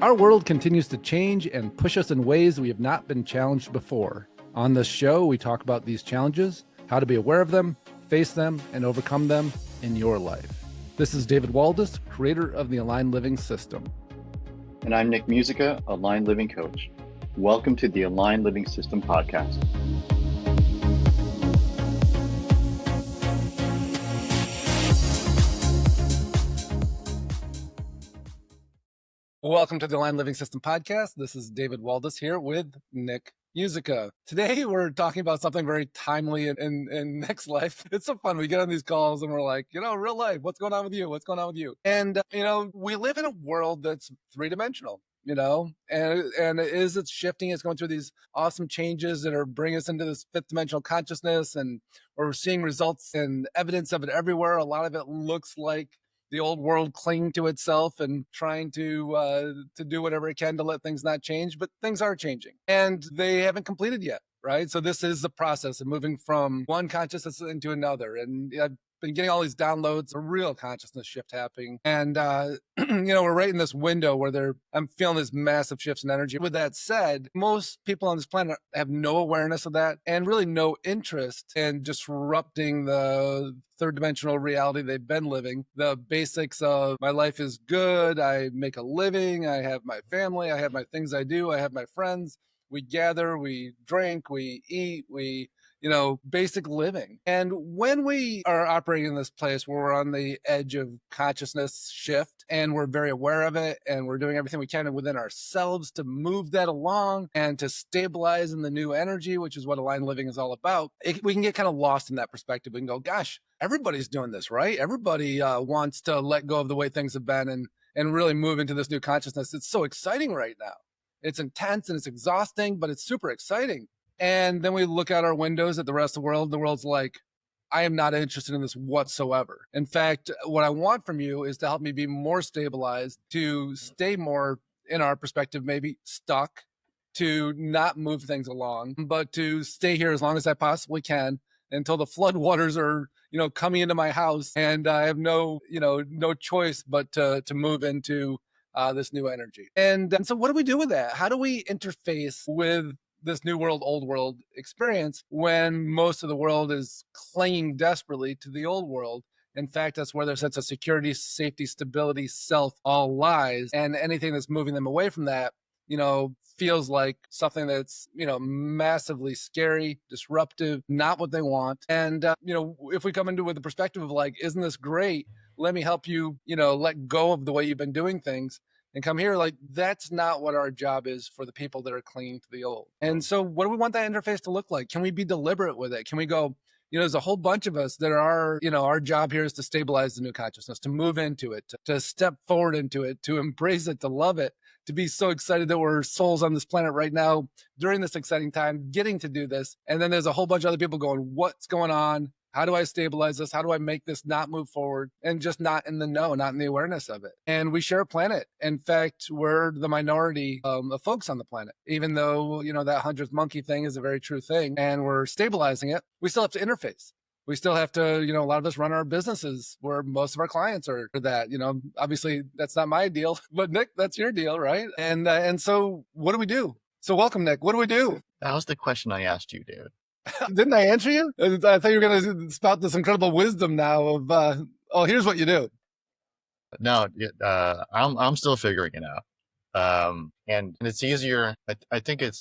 Our world continues to change and push us in ways we have not been challenged before. On this show, we talk about these challenges, how to be aware of them, face them, and overcome them in your life. This is David Waldas, creator of the Aligned Living System. And I'm Nick Musica, Aligned Living Coach. Welcome to the Aligned Living System podcast. Welcome to the Aligned Living System podcast. This is David Waldas here with Nick Musica. Today, we're talking about something very timely in Nick's life. It's so fun. We get on these calls and we're like, real life, what's going on with you? What's going on with you? And, we live in a world that's three-dimensional. And it's shifting. It's going through these awesome changes that are bringing us into this fifth dimensional consciousness, and we're seeing results and evidence of it everywhere. A lot of it looks like the old world clinging to itself and trying to do whatever it can to let things not change, but things are changing and they haven't completed yet, right? So this is the process of moving from one consciousness into another. And I've been getting all these downloads, a real consciousness shift happening. And, we're right in this window where I'm feeling this massive shifts in energy. With that said, most people on this planet have no awareness of that and really no interest in disrupting the third dimensional reality they've been living. The basics of my life is good. I make a living. I have my family. I have my things I do. I have my friends. We gather, we drink, we eat, basic living. And when we are operating in this place where we're on the edge of consciousness shift and we're very aware of it and we're doing everything we can within ourselves to move that along and to stabilize in the new energy, which is what aligned living is all about, we can get kind of lost in that perspective. We can go, gosh, everybody's doing this, right? Everybody wants to let go of the way things have been and really move into this new consciousness. It's so exciting right now. It's intense and it's exhausting, but it's super exciting. And then we look out our windows at the rest of the world. The world's like, I am not interested in this whatsoever. In fact, what I want from you is to help me be more stabilized, to stay more, in our perspective, maybe stuck, to not move things along, but to stay here as long as I possibly can until the flood waters are, coming into my house and I have no choice but to move into this new energy. And so what do we do with that? How do we interface with this new world, old world experience when most of the world is clinging desperately to the old world? In fact, that's where their sense of security, safety, stability, self all lies. And anything that's moving them away from that, feels like something that's, massively scary, disruptive, not what they want. And, if we come into with the perspective of like, isn't this great? Let me help you, let go of the way you've been doing things and come here. Like, that's not what our job is for the people that are clinging to the old. And so what do we want that interface to look like? Can we be deliberate with it? Can we go, there's a whole bunch of us that are, our job here is to stabilize the new consciousness, to move into it, to step forward into it, to embrace it, to love it, to be so excited that we're souls on this planet right now during this exciting time, getting to do this. And then there's a whole bunch of other people going, what's going on? How do I stabilize this? How do I make this not move forward? And just not in the know, not in the awareness of it. And we share a planet. In fact, we're the minority of folks on the planet. Even though, that 100th monkey thing is a very true thing and we're stabilizing it, we still have to interface. We still have to, a lot of us run our businesses where most of our clients are that, obviously that's not my deal, but Nick, that's your deal, right? And so what do we do? So welcome, Nick. What do we do? That was the question I asked you, David. Didn't I answer you? I thought you were going to spout this incredible wisdom now of, here's what you do. No, I'm still figuring it out. And it's easier. I think it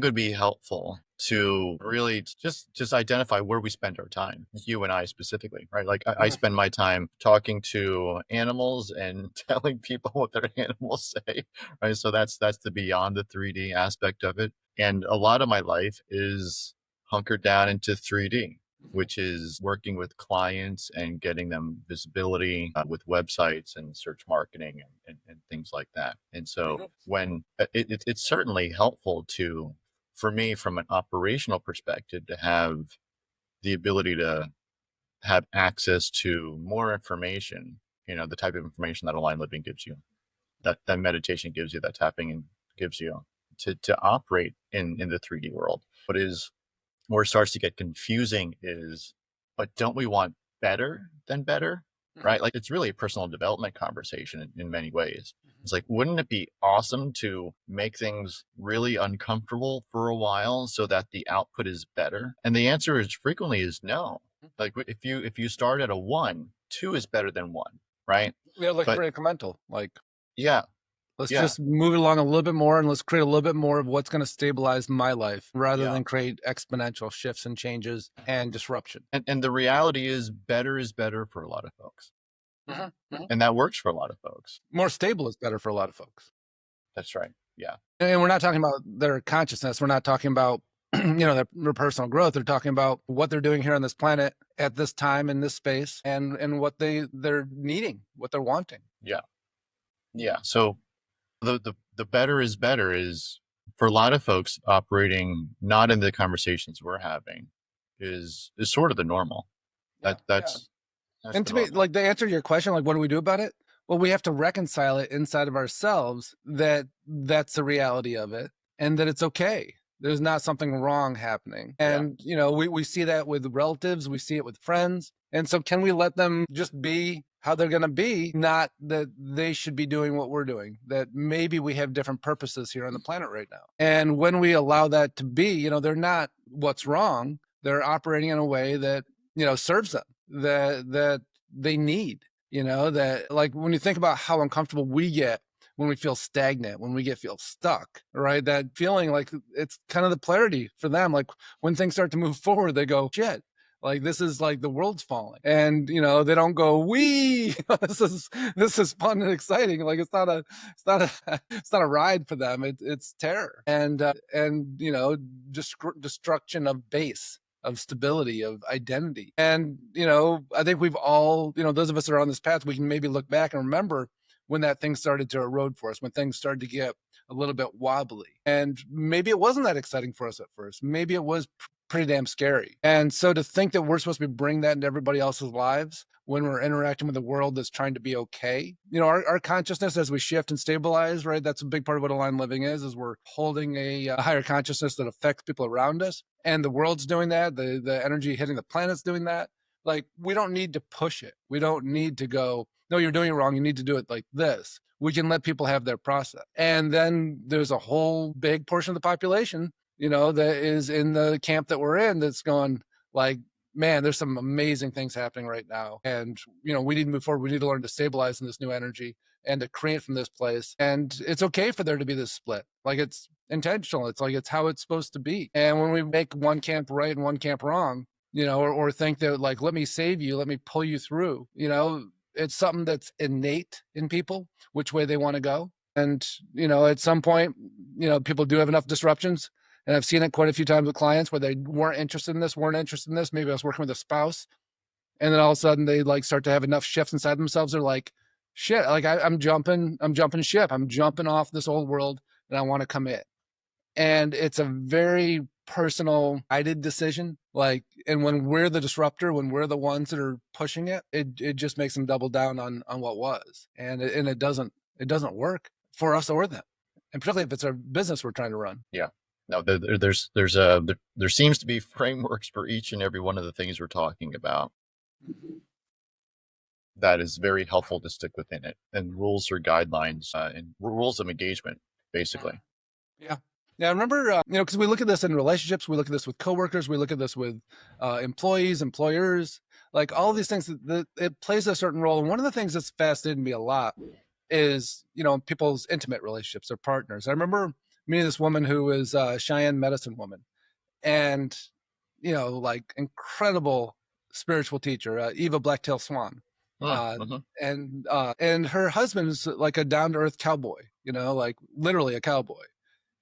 would be helpful to really just identify where we spend our time, you and I specifically, right? Like I spend my time talking to animals and telling people what their animals say, right? So that's the beyond the 3D aspect of it. And a lot of my life is hunkered down into 3D, which is working with clients and getting them visibility with websites and search marketing and things like that. And so when it's certainly helpful for me, from an operational perspective, to have the ability to have access to more information, the type of information that aligned living gives you, that meditation gives you, that tapping gives you, to operate in the 3D world. Where it starts to get confusing is, but don't we want better than better? Mhm. right? Like it's really a personal development conversation in many ways. Mhm. It's like, wouldn't it be awesome to make things really uncomfortable for a while so that the output is better? And the answer is frequently is no. Like if you start at a one, two is better than one, right? Yeah, like But very incremental. Like, yeah, let's yeah, just move it along a little bit more and let's create a little bit more of what's going to stabilize my life rather yeah. than create exponential shifts and changes and disruption. And the reality is better for a lot of folks. Mhm, mhm. And that works for a lot of folks. More stable is better for a lot of folks. That's right. Yeah. And we're not talking about their consciousness. We're not talking about their personal growth. They're talking about what they're doing here on this planet at this time in this space and what they're needing, what they're wanting. Yeah. Yeah. So the better is for a lot of folks operating not in the conversations we're having is sort of the normal. Yeah, yeah. That's And the to me, normal. like the answer to your question, like what do we do about it? Well, we have to reconcile it inside of ourselves that that's the reality of it and that it's okay. There's not something wrong happening. Yeah. And, we see that with relatives, we see it with friends. And so can we let them just be how they're going to be? Not that they should be doing what we're doing, that maybe we have different purposes here on the planet right now. And when we allow that to be, they're not what's wrong. They're operating in a way that, serves them, that they need, that like when you think about how uncomfortable we get when we feel stagnant, when we feel stuck, right? That feeling like it's kind of the polarity for them. Like when things start to move forward, they go, shit, like this is like the world's falling. And they don't go, we this is fun and exciting. Like it's not a ride for them. It's terror and destruction of base, of stability, of identity. And, I think we've all, those of us that are on this path, we can maybe look back and remember when that thing started to erode for us, when things started to get a little bit wobbly. And maybe it wasn't that exciting for us at first. Maybe it was pretty damn scary. And so to think that we're supposed to be bringing that into everybody else's lives when we're interacting with a world that's trying to be okay, our consciousness as we shift and stabilize, right? That's a big part of what aligned living is we're holding a higher consciousness that affects people around us. And the world's doing that. The energy hitting the planet's doing that. Like we don't need to push it. We don't need to go, no, you're doing it wrong. You need to do it like this. We can let people have their process. And then there's a whole big portion of the population, that is in the camp that we're in that's going like, man, there's some amazing things happening right now. And, we need to move forward. We need to learn to stabilize in this new energy and to create from this place. And it's okay for there to be this split. Like it's intentional. It's like it's how it's supposed to be. And when we make one camp right and one camp wrong, or think that like, let me save you, let me pull you through, it's something that's innate in people, which way they want to go. And, at some point, people do have enough disruptions. And I've seen it quite a few times with clients where they weren't interested in this, weren't interested in this. Maybe I was working with a spouse. And then all of a sudden they like start to have enough shifts inside themselves. They're like, shit, like I'm jumping ship. I'm jumping off this old world and I want to come in. And it's a very personal guided decision. Like, and when we're the disruptor, when we're the ones that are pushing it, it just makes them double down on what was. And it doesn't work for us or them. And particularly if it's our business we're trying to run. Yeah. No, there seems to be frameworks for each and every one of the things we're talking about that is very helpful to stick within it, and rules or guidelines and rules of engagement, basically. Yeah. Yeah, I remember, because we look at this in relationships, we look at this with coworkers, we look at this with employees, employers, like all of these things that it plays a certain role. And one of the things that's fascinated me a lot is, people's intimate relationships, their partners. I remember meeting this woman who was a Cheyenne medicine woman and, like incredible spiritual teacher, Eva Blacktail Swan. Uh, Mm-hmm. and her husband's like a down to earth cowboy, like literally a cowboy,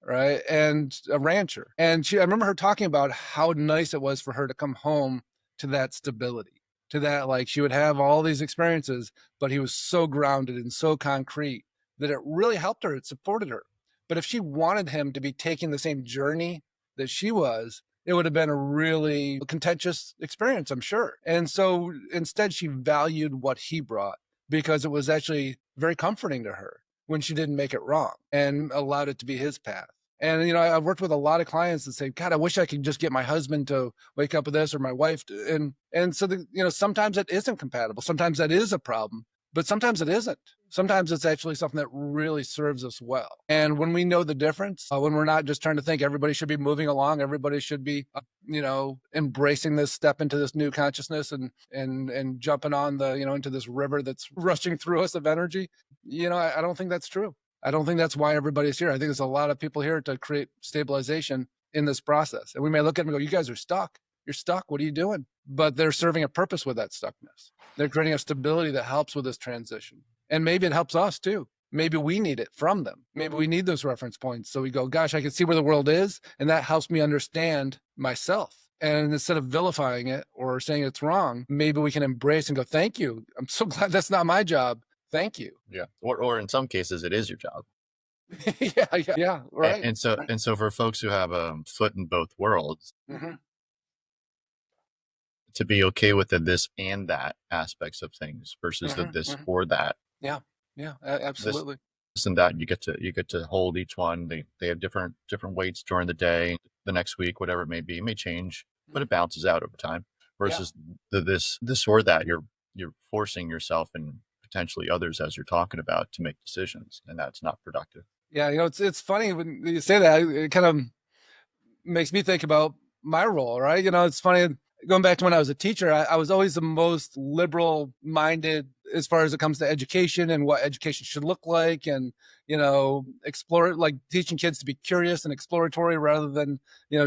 right? And a rancher. And I remember her talking about how nice it was for her to come home to that stability, to that, like she would have all these experiences, but he was so grounded and so concrete that it really helped her. It supported her. But if she wanted him to be taking the same journey that she was, it would have been a really contentious experience, I'm sure. And so instead, she valued what he brought because it was actually very comforting to her when she didn't make it wrong and allowed it to be his path. And, I've worked with a lot of clients that say, God, I wish I could just get my husband to wake up with this, or my wife to, and so sometimes it isn't compatible. Sometimes that is a problem, but sometimes it isn't. Sometimes it's actually something that really serves us well. And when we know the difference, when we're not just trying to think everybody should be moving along, everybody should be, embracing this step into this new consciousness, and jumping on the, into this river that's rushing through us of energy. I don't think that's true. I don't think that's why everybody's here. I think there's a lot of people here to create stabilization in this process. And we may look at them and go, you guys are stuck. You're stuck. What are you doing? But they're serving a purpose with that stuckness. They're creating a stability that helps with this transition. And maybe it helps us too. Maybe we need it from them. Maybe we need those reference points. So we go, gosh, I can see where the world is. And that helps me understand myself. And instead of vilifying it or saying it's wrong, maybe we can embrace and go, thank you. I'm so glad that's not my job. Thank you. Yeah. Or in some cases, it is your job. Yeah, right. And so for folks who have a foot in both worlds, Mm-hmm. to be okay with the this and that aspects of things versus the Mm-hmm. this Mm-hmm. or that. Yeah, yeah, This absolutely. this and that, you get to hold each one. They have different weights during the day, the next week, whatever it may be. It may change, but it balances out over time. Yeah. Versus the this or that, you're forcing yourself and potentially others, as you're talking about, to make decisions, and that's not productive. Yeah, it's funny when you say that. It kind of makes me think about my role, right? It's funny going back to when I was a teacher. I was always the most liberal minded as far as it comes to education and what education should look like, and explore, like teaching kids to be curious and exploratory rather than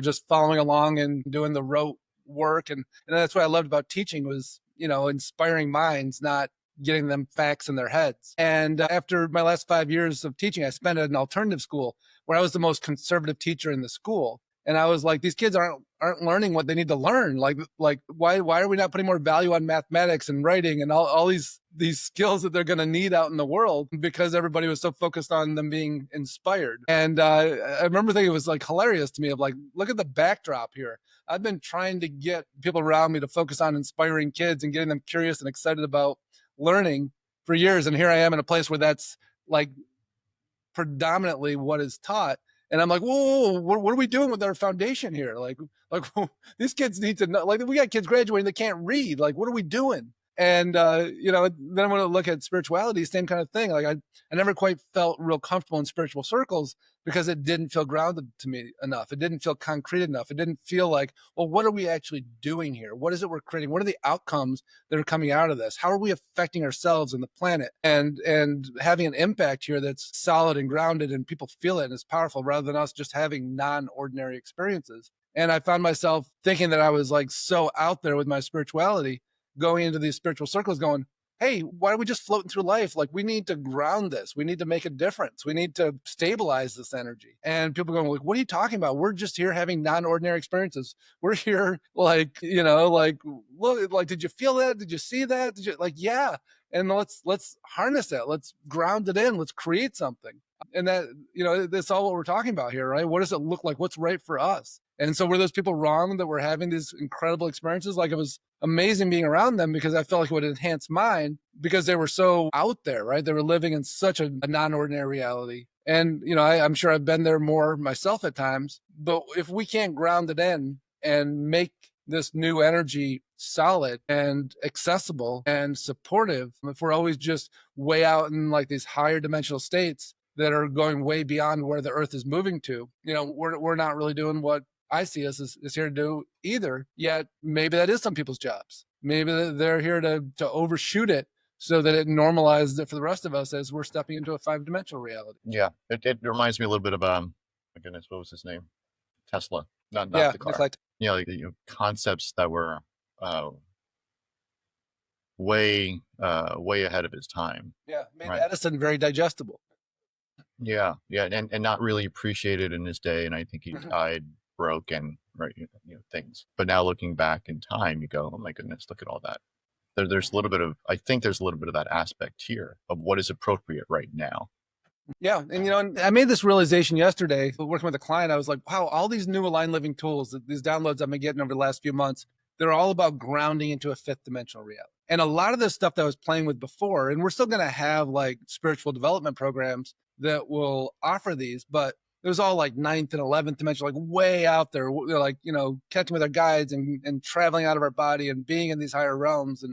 just following along and doing the rote work. And that's what I loved about teaching was inspiring minds, not getting them facts in their heads. And after my last 5 years of teaching, I spent at an alternative school where I was the most conservative teacher in the school. And I was like, these kids aren't learning what they need to learn. Like why are we not putting more value on mathematics and writing and all these skills that they're going to need out in the world, because everybody was so focused on them being inspired. And I remember thinking it was like hilarious to me of like, look at the backdrop here. I've been trying to get people around me to focus on inspiring kids and getting them curious and excited about learning for years. And here I am in a place where that's like predominantly what is taught. And I'm like, whoa, what are we doing with our foundation here? Like these kids need to know, like we got kids graduating that can't read. Like, what are we doing? And, then when I look at spirituality, same kind of thing. Like I never quite felt real comfortable in spiritual circles because it didn't feel grounded to me enough. It didn't feel concrete enough. It didn't feel like, well, what are we actually doing here? What is it we're creating? What are the outcomes that are coming out of this? How are we affecting ourselves and the planet, and having an impact here that's solid and grounded and people feel it and it's powerful, rather than us just having non-ordinary experiences. And I found myself thinking that I was like so out there with my spirituality, going into these spiritual circles going, hey, why are we just floating through life? Like, we need to ground this. We need to make a difference. We need to stabilize this energy. And people going like, what are you talking about? We're just here having non-ordinary experiences. We're here like, look, like, did you feel that? Did you see that? Did you like, yeah. And let's harness that. Let's ground it in. Let's create something. And that, that's all what we're talking about here, right? What does it look like? What's right for us? And so were those people wrong that were having these incredible experiences? Like, it was amazing being around them because I felt like it would enhance mine because they were so out there, right? They were living in such a non-ordinary reality. And, I'm sure I've been there more myself at times, but if we can't ground it in and make this new energy solid and accessible and supportive, if we're always just way out in like these higher dimensional states that are going way beyond where the earth is moving to, we're not really doing what I see us is here to do either. Yet maybe that is some people's jobs. Maybe they're here to overshoot it so that it normalizes it for the rest of us as we're stepping into a 5-dimensional reality. Yeah, it reminds me a little bit of my goodness, what was his name? Tesla, not Yeah, the car. Nikolai. Like concepts that were uh, way ahead of his time. Yeah, made Right. Edison very digestible. Yeah, and not really appreciated in his day, and I think he Mhm. died broke and right, things. But now looking back in time, you go, oh my goodness, look at all that. There's a little bit of, I think there's a little bit of that aspect here of what is appropriate right now. Yeah, and I made this realization yesterday working with a client. I was like, wow, all these new Align Living tools, these downloads I've been getting over the last few months, they're all about grounding into a 5th-dimensional reality. And a lot of this stuff that I was playing with before, and we're still going to have like spiritual development programs that will offer these, but it was all like ninth and 11th dimension, like way out there. They're like, catching with our guides and traveling out of our body and being in these higher realms.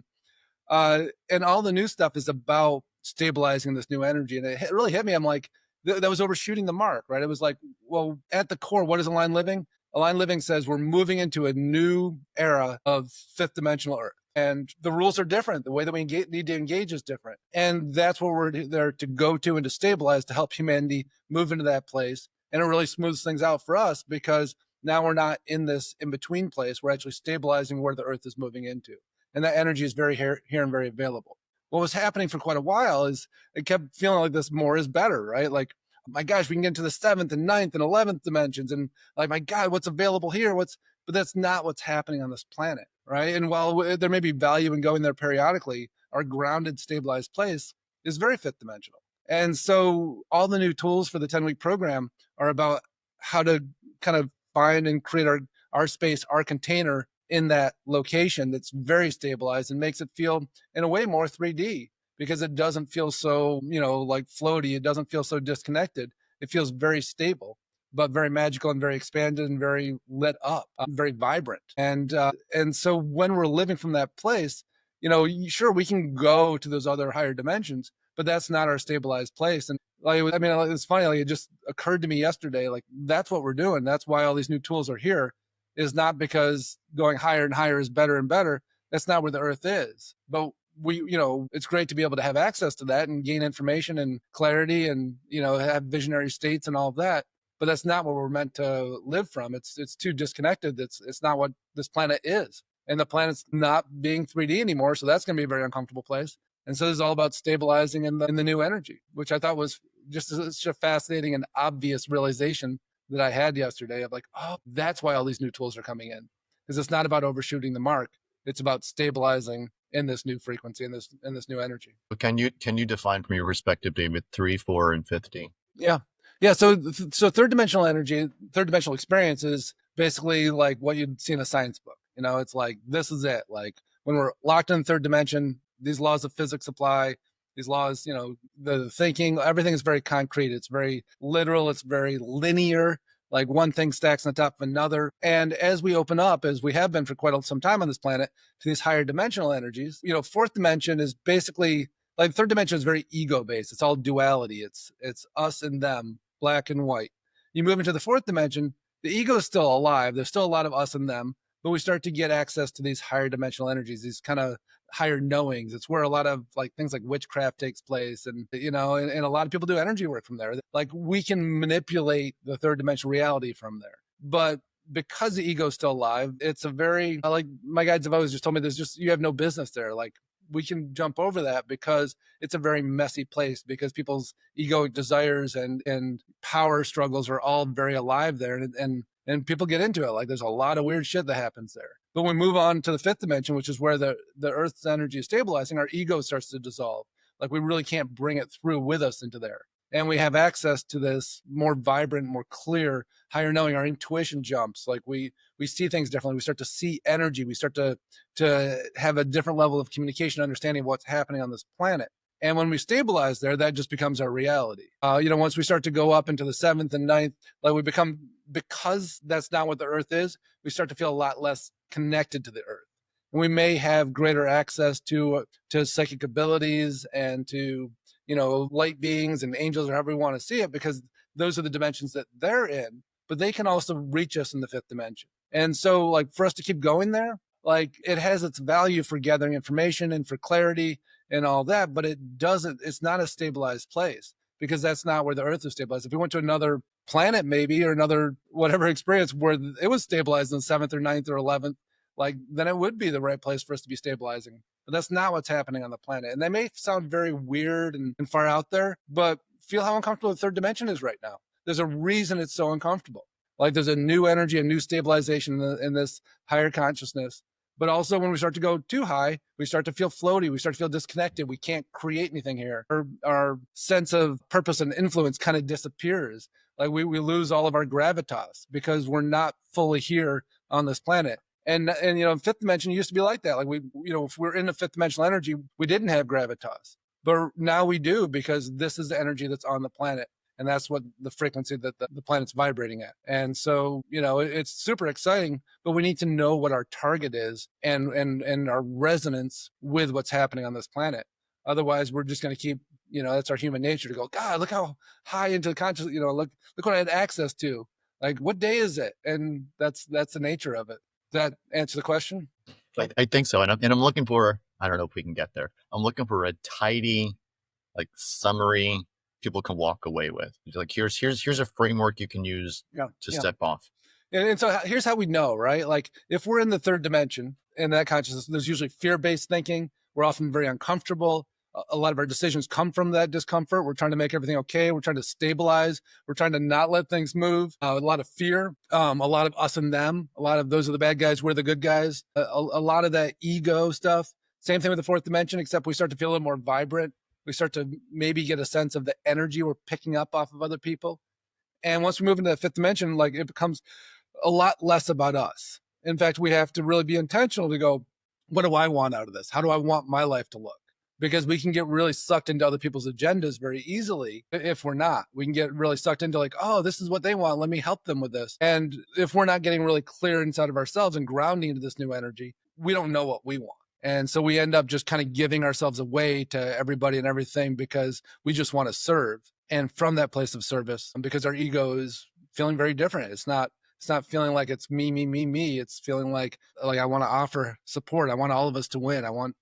And all the new stuff is about stabilizing this new energy. And it really hit me. I'm like, that was overshooting the mark, right? It was like, well, at the core, what is Align Living? Align Living says we're moving into a new era of fifth dimensional Earth. And the rules are different. The way that we need to engage is different. And that's what we're there to go to and to stabilize, to help humanity move into that place. And it really smooths things out for us because now we're not in this in between place. We're actually stabilizing where the Earth is moving into. And that energy is very here and very available. What was happening for quite a while is it kept feeling like this more is better, right? Like, my gosh, we can get into the seventh and ninth and 11th dimensions. And like, my God, what's available here? But that's not what's happening on this planet, right? And while there may be value in going there periodically, our grounded, stabilized place is very fifth dimensional. And so all the new tools for the 10-week program are about how to kind of find and create our space, our container in that location that's very stabilized and makes it feel in a way more 3D because it doesn't feel so, like floaty. It doesn't feel so disconnected. It feels very stable, but very magical and very expanded and very lit up, very vibrant. And so when we're living from that place, sure, we can go to those other higher dimensions, but that's not our stabilized place. And like, I mean, it's funny, like it just occurred to me yesterday, like that's what we're doing. That's why all these new tools are here, is not because going higher and higher is better and better. That's not where the Earth is. But it's great to be able to have access to that and gain information and clarity and, have visionary states and all of that. But that's not what we're meant to live from. It's too disconnected. It's not what this planet is. And the planet's not being 3D anymore. So that's going to be a very uncomfortable place. And so this is all about stabilizing in the new energy, which I thought was just such a fascinating and obvious realization that I had yesterday of like, oh, that's why all these new tools are coming in. Because it's not about overshooting the mark. It's about stabilizing in this new frequency, in this new energy. But can you define from your perspective, David, 3, 4, and 50? Yeah. Yeah. So third dimensional energy, third dimensional experience is basically like what you'd see in a science book. It's like, this is it. Like when we're locked in third dimension, these laws of physics apply. These laws, the thinking, everything is very concrete. It's very literal. It's very linear. Like one thing stacks on top of another. And as we open up, as we have been for quite some time on this planet, to these higher dimensional energies, fourth dimension is basically like third dimension is very ego based. It's all duality. It's us and them, black and white. You move into the fourth dimension, the ego is still alive. There's still a lot of us and them, but we start to get access to these higher dimensional energies, these kind of higher knowings. It's where a lot of like things like witchcraft takes place. And, and a lot of people do energy work from there. Like we can manipulate the third dimensional reality from there. But because the ego is still alive, it's a very, like my guides have always just told me, you have no business there. Like we can jump over that because it's a very messy place, because people's egoic desires and power struggles are all very alive there. And people get into it. Like there's a lot of weird shit that happens there. But when we move on to the fifth dimension, which is where the Earth's energy is stabilizing, our ego starts to dissolve. Like we really can't bring it through with us into there. And we have access to this more vibrant, more clear, higher knowing. Our intuition jumps. Like we see things differently. We start to see energy. We start to have a different level of communication, understanding of what's happening on this planet. And when we stabilize there, that just becomes our reality. Once we start to go up into the seventh and ninth, like we become, because that's not what the Earth is, we start to feel a lot less connected to the Earth. And we may have greater access to psychic abilities and to, light beings and angels, or however we want to see it, because those are the dimensions that they're in, but they can also reach us in the fifth dimension. And so like for us to keep going there, like it has its value for gathering information and for clarity and all that, but it's not a stabilized place, because that's not where the Earth is stabilized. If we went to another planet, maybe, or another whatever experience where it was stabilized in the seventh or ninth or 11th, like then it would be the right place for us to be stabilizing. But that's not what's happening on the planet. And that may sound very weird and far out there, but feel how uncomfortable the third dimension is right now. There's a reason it's so uncomfortable. Like there's a new energy, a new stabilization in this higher consciousness. But also when we start to go too high, we start to feel floaty. We start to feel disconnected. We can't create anything here. Our sense of purpose and influence kind of disappears. Like we lose all of our gravitas because we're not fully here on this planet. And fifth dimension used to be like that. Like if we're in the fifth dimensional energy, we didn't have gravitas, but now we do, because this is the energy that's on the planet. And that's what the frequency that the planet's vibrating at. And so, it's super exciting, but we need to know what our target is and our resonance with what's happening on this planet. Otherwise, we're just going to keep, that's our human nature to go, God, look how high into the conscious, look what I had access to. Like, what day is it? And that's the nature of it. Does that answer the question? I think so. And I'm looking for, I don't know if we can get there. I'm looking for a tidy, like summary people can walk away with. Like, here's a framework you can use to step off. And so here's how we know, right? Like, if we're in the third dimension in that consciousness, there's usually fear-based thinking. We're often very uncomfortable. A lot of our decisions come from that discomfort. We're trying to make everything okay. We're trying to stabilize. We're trying to not let things move. A lot of fear, a lot of us and them. A lot of those are the bad guys. We're the good guys. A lot of that ego stuff. Same thing with the fourth dimension, except we start to feel a little more vibrant. We start to maybe get a sense of the energy we're picking up off of other people. And once we move into the fifth dimension, like, it becomes a lot less about us. In fact, we have to really be intentional to go, what do I want out of this? How do I want my life to look? Because we can get really sucked into other people's agendas very easily if we're not. We can get really sucked into like, oh, this is what they want. Let me help them with this. And if we're not getting really clear inside of ourselves and grounding into this new energy, we don't know what we want. And so we end up just kind of giving ourselves away to everybody and everything because we just want to serve. And from that place of service, because our ego is feeling very different. It's not feeling like it's me, me, me, me. It's feeling like I want to offer support. I want all of us to win. I want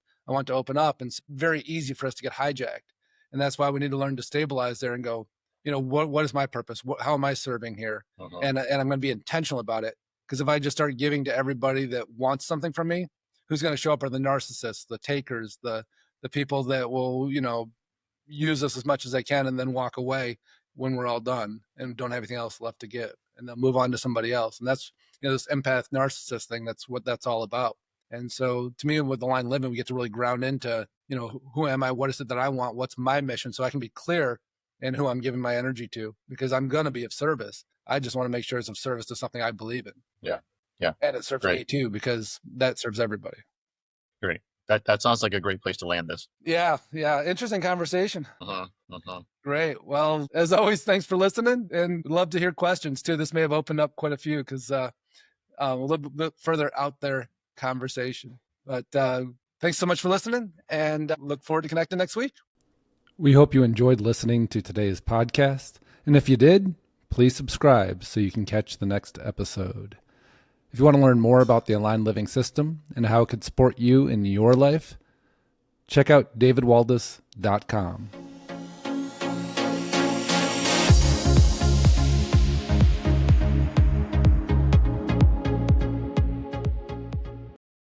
to open up, and it's very easy for us to get hijacked. And that's why we need to learn to stabilize there and go, what is my purpose? How am I serving here? And I'm going to be intentional about it. Because if I just start giving to everybody that wants something from me, who's going to show up are the narcissists, the takers, the people that will, use us as much as they can and then walk away when we're all done and don't have anything else left to give. And they'll move on to somebody else. And that's, this empath narcissist thing, that's what that's all about. And so to me, with Aligned Living, we get to really ground into, who am I? What is it that I want? What's my mission? So I can be clear in who I'm giving my energy to, because I'm going to be of service. I just want to make sure it's of service to something I believe in. Yeah. Yeah. And it serves me too, because that serves everybody. Great. That sounds like a great place to land this. Yeah. Interesting conversation. Great. Well, as always, thanks for listening, and love to hear questions too. This may have opened up quite a few because a little bit further out there conversation. But thanks so much for listening, and look forward to connecting next week. We hope you enjoyed listening to today's podcast. And if you did, please subscribe so you can catch the next episode. If you want to learn more about the Aligned Living System and how it could support you in your life, check out davidwaldas.com.